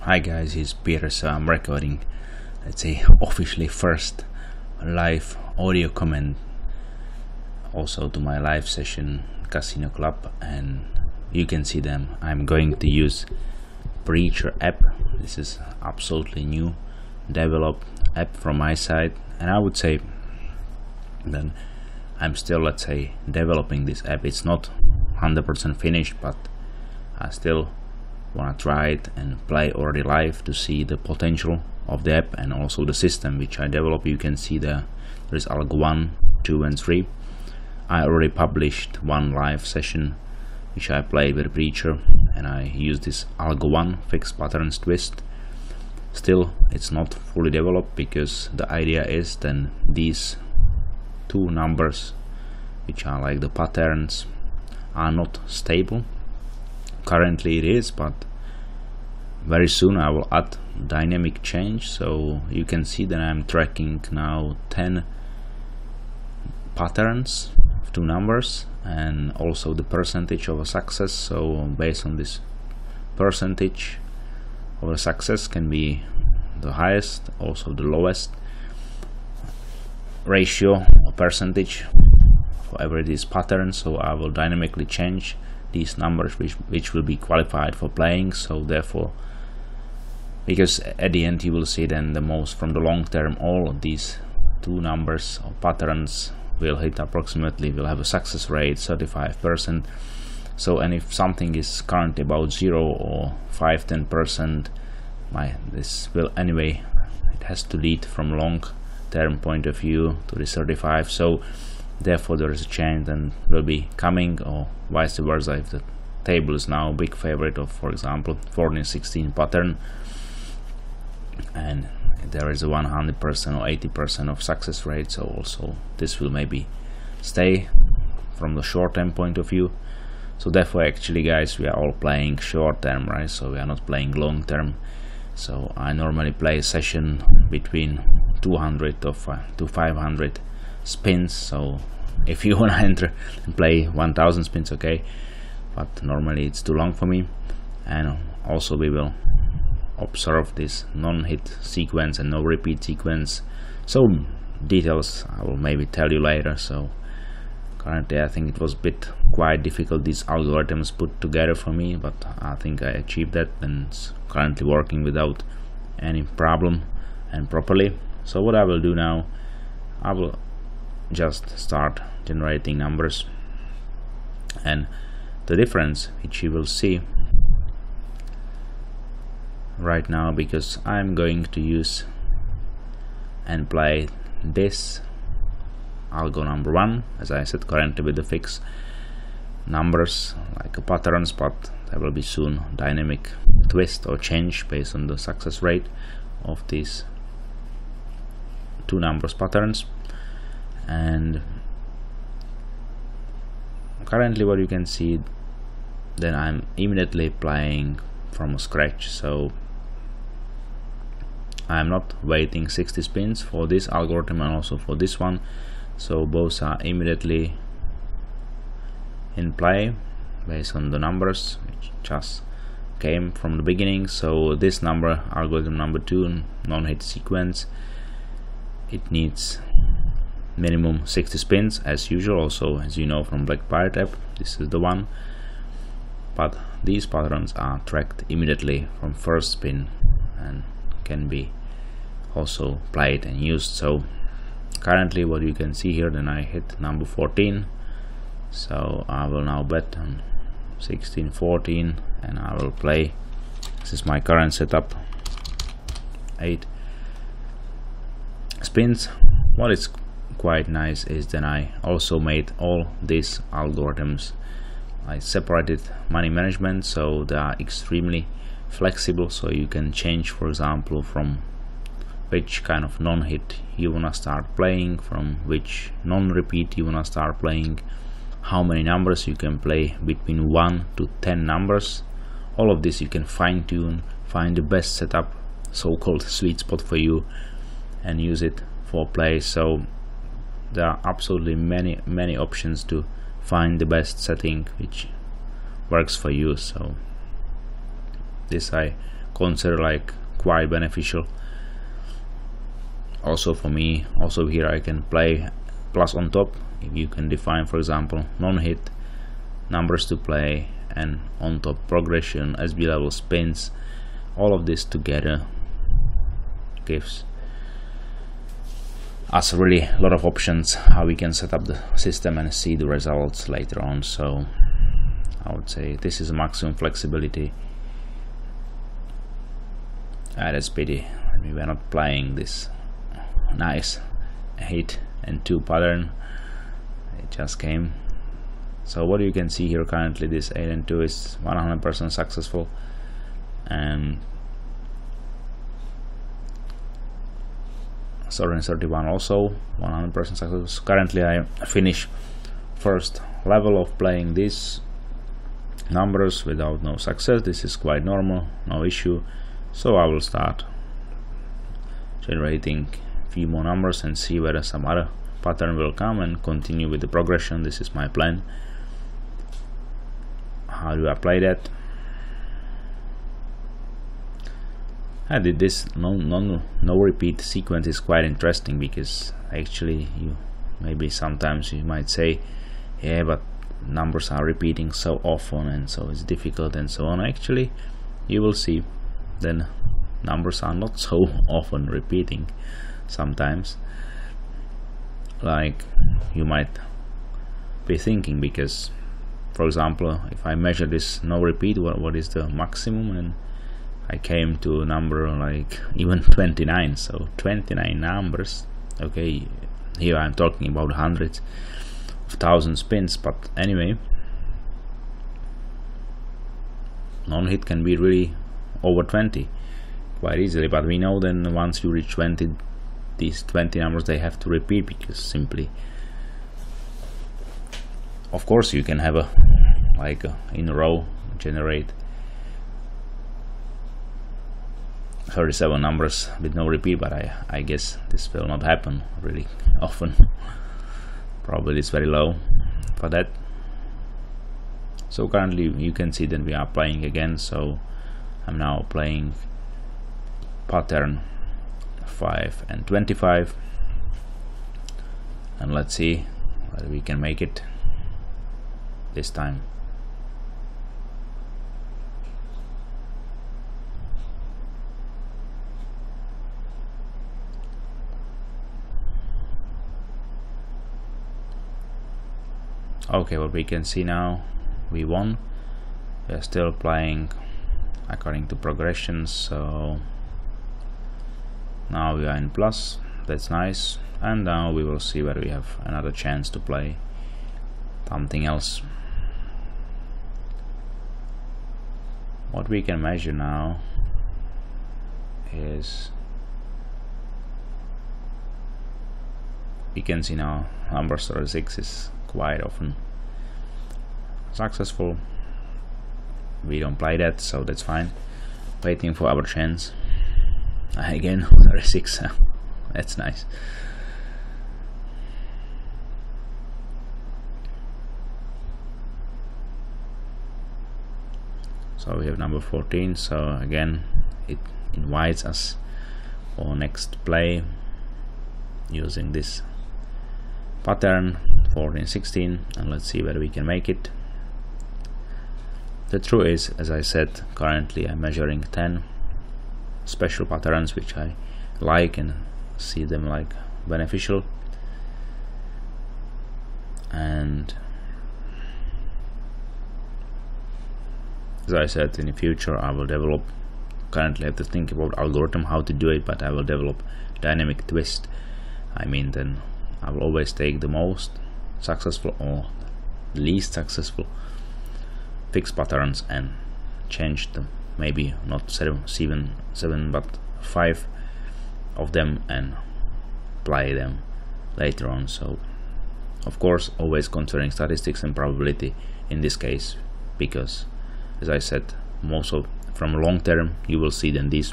Hi guys, it's Petr. So I'm recording, let's say, officially first live audio comment also to my live session Casino Club, and you can see them. I'm going to use Preacher app. This is absolutely new developed app from my side, and I would say then I'm still, let's say, developing this app. It's not 100% finished, but I still want to try it and play already live to see the potential of the app and also the system which I develop. You can see there is Algo 1, 2 and 3. I already published one live session which I played with Preacher, and I used this Algo 1 fixed patterns twist. Still it's not fully developed because the idea is then these two numbers which are like the patterns are not stable. Currently it is, but very soon I will add dynamic change. So you can see that I'm tracking now 10 patterns of two numbers and also the percentage of a success. So based on this percentage of a success can be the highest, also the lowest ratio or percentage for every these patterns. So I will dynamically change these numbers which will be qualified for playing. So therefore, because at the end you will see then the most from the long term, all of these two numbers or patterns will hit approximately, will have a success rate 35%. So, and if something is currently about 0 or 5-10%, this will anyway, it has to lead from long term point of view to the 35. So therefore there is a change and will be coming, or vice versa. If the table is now a big favorite of, for example, 14-16 pattern, and there is a 100% or 80% of success rate, so also this will maybe stay from the short term point of view. So therefore actually guys, we are all playing short term, right? So we are not playing long term. So I normally play a session between 200 to 500 spins. So if you want to enter and play 1000 spins, okay, but normally it's too long for me. And also we will observe this non-hit sequence and no repeat sequence. So details I will maybe tell you later. So currently I think it was a bit quite difficult, these algorithms put together for me, but I think I achieved that and it's currently working without any problem and properly. So what I will do now, I will just start generating numbers, and the difference which you will see right now, because I'm going to use and play this Algo number 1, as I said, currently with the fixed numbers like a patterns, but there will be soon dynamic twist or change based on the success rate of these two numbers patterns. And currently what you can see, then I'm immediately playing from scratch. So I'm not waiting 60 spins for this algorithm and also for this one. So both are immediately in play based on the numbers which just came from the beginning. So this number, algorithm number 2, non-hit sequence, it needs minimum 60 spins as usual. Also, as you know from Black Pirate app, this is the one, but these patterns are tracked immediately from first spin and can be also played and used. So currently what you can see here, then I hit number 14, so I will now bet on 16, 14 and I will play. This is my current setup, 8 spins. What is quite nice is that I also made all these algorithms, I separated money management, so they are extremely flexible. So you can change, for example, from which kind of non-hit you wanna start playing, from which non-repeat you wanna start playing, how many numbers you can play, between 1 to 10 numbers. All of this you can fine-tune, find the best setup, so-called sweet spot for you, and use it for play. So there are absolutely many options to find the best setting which works for you. So this I consider like quite beneficial also for me. Also here I can play plus on top. If you can define, for example, non-hit numbers to play, and on top progression, SB level, spins, all of this together gives us really a lot of options how we can set up the system and see the results later on. So I would say this is maximum flexibility. That's pity we were not playing this nice 8 and 2 pattern. It just came. So what you can see here currently, this 8 and 2 is 100% successful, and Sovereign 31 also 100% successful. So currently I finish first level of playing these numbers without no success. This is quite normal, no issue. So I will start generating few more numbers and see whether some other pattern will come and continue with the progression. This is my plan. How do I play that? I did this no repeat sequence is quite interesting, because actually you maybe sometimes you might say, yeah, but numbers are repeating so often and so it's difficult and so on. Actually you will see then numbers are not so often repeating sometimes, like you might be thinking, because for example if I measure this no repeat, what is the maximum, and I came to a number like even 29, so 29 numbers. Okay, here I'm talking about hundreds of thousand spins, but anyway, non-hit can be really over 20 quite easily, but we know then once you reach 20, these 20 numbers they have to repeat, because simply, of course you can have a like in a row generate 37 numbers with no repeat, but I guess this will not happen really often. Probably it's very low for that. So currently you can see that we are playing again, so I'm now playing pattern 5 and 25, and let's see whether we can make it this time. Okay, what we can see now, we won. We are still playing according to progression, so now we are in plus. That's nice. And now we will see whether we have another chance to play something else. What we can measure now is, we can see now number 36 is quite often successful. We don't play that, so that's fine. Waiting for our chance. Again 36. That's nice. So we have number 14, so again it invites us for next play using this pattern 14, 16, and let's see whether we can make it. The truth is, as I said, currently I'm measuring 10 special patterns which I like and see them like beneficial, and as I said, in the future I will develop, currently I have to think about algorithm how to do it, but I will develop dynamic twist. I mean, then I will always take the most successful or least successful fixed patterns and change them, maybe not seven but 5 of them, and apply them later on. So of course always considering statistics and probability in this case, because as I said, most of from long term you will see then these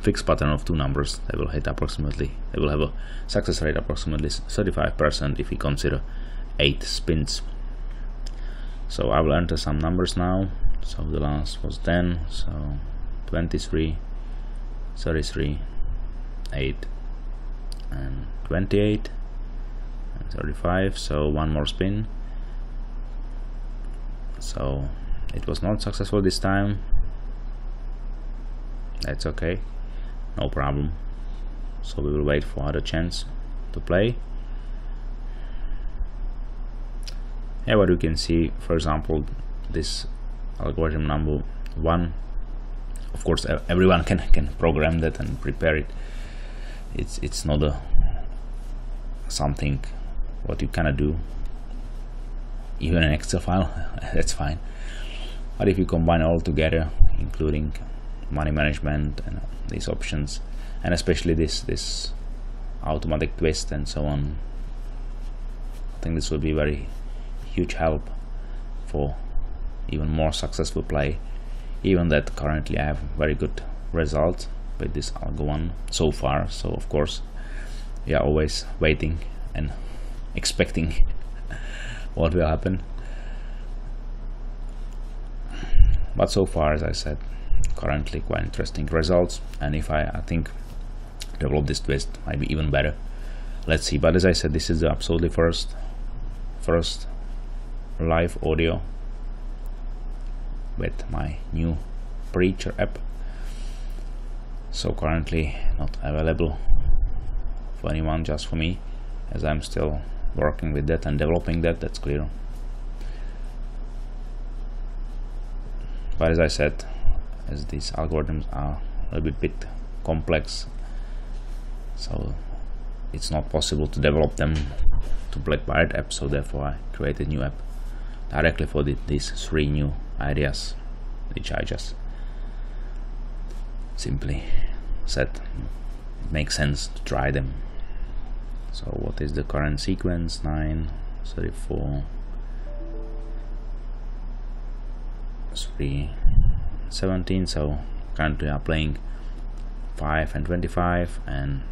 fixed pattern of 2 numbers, they will hit approximately, they will have a success rate approximately 35% if we consider 8 spins. So I will enter some numbers now. So the last was 10, so 23, 33, 8 and 28 and 35. So one more spin. So it was not successful this time. That's okay, no problem. So we will wait for other chance to play. Yeah, what you can see, for example, this algorithm number 1, of course everyone can program that and prepare it. It's not something what you cannot do, even an Excel file. That's fine. But if you combine all together, including money management and these options, and especially this automatic twist and so on, I think this will be very huge help for even more successful play. Even that currently I have very good results with this Algo 1 so far. So of course we are always waiting and expecting what will happen. But so far, as I said, currently quite interesting results. And if I think develop this twist, might be even better. Let's see. But as I said, this is the absolutely first live audio with my new Preacher app. So currently not available for anyone, just for me, as I'm still working with that and developing that. That's clear. But as I said, as these algorithms are a little bit complex, so it's not possible to develop them to Black Pirate app. So therefore I created a new app directly for these 3 new ideas, which I just simply said it makes sense to try them. So what is the current sequence? 9, 34, 3, 17. So currently I'm playing 5 and 25 and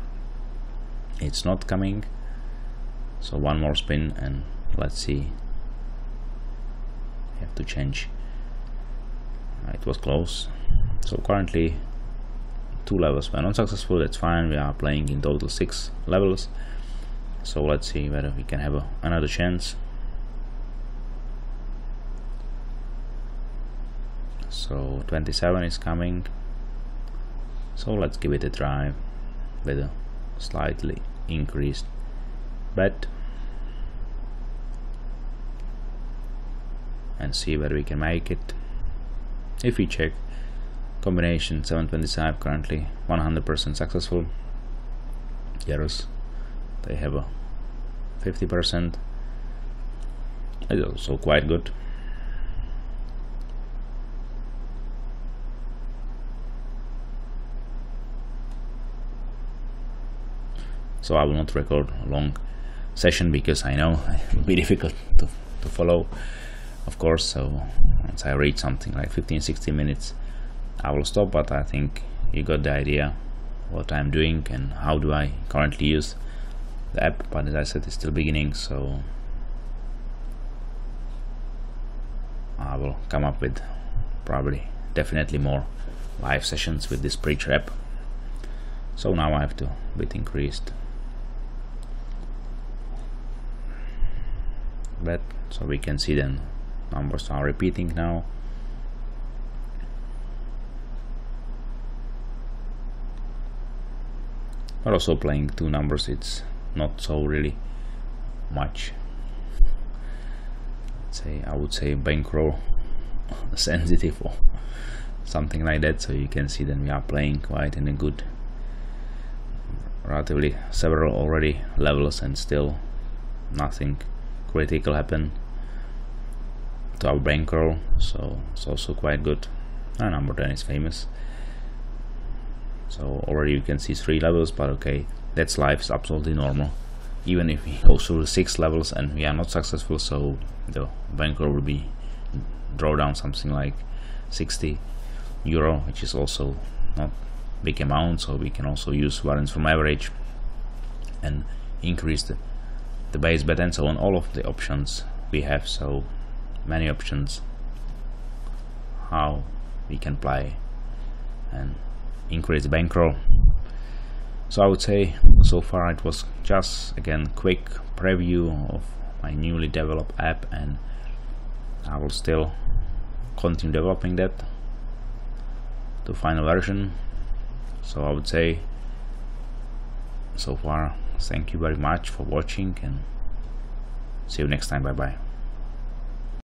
it's not coming. So one more spin and let's see. I have to change. It was close. So currently 2 levels were not successful. That's fine. We are playing in total 6 levels. So let's see whether we can have another chance. So 27 is coming. So let's give it a try with a slightly increased bet and see whether we can make it. If we check combination 725, currently 100% successful. Yes, they have a 50%. It's also quite good. So I will not record a long session because I know it will be difficult to follow, of course. So once I reach something like 15-16 minutes, I will stop. But I think you got the idea what I'm doing and how do I currently use the app. But as I said, it's still beginning, so I will come up with probably definitely more live sessions with this Preacher app. So now I have to bit increased bet, so we can see then numbers are repeating now. But also playing 2 numbers, it's not so really much. Let's say, I would say bankroll sensitive or something like that. So you can see that we are playing quite in a good, relatively several already levels, and still nothing critical happened to our bankroll. So it's also quite good. Number 10 is famous. So already you can see 3 levels, but okay, that's life, is absolutely normal. Even if we go through 6 levels and we are not successful, so the bankroll will be draw down something like 60 euro, which is also not big amount. So we can also use variance from average and increase the base bet and so on. All of the options we have, so many options how we can play and increase the bankroll. So I would say so far it was just again quick preview of my newly developed app, and I will still continue developing that to final version. So I would say so far thank you very much for watching, and see you next time. Bye bye.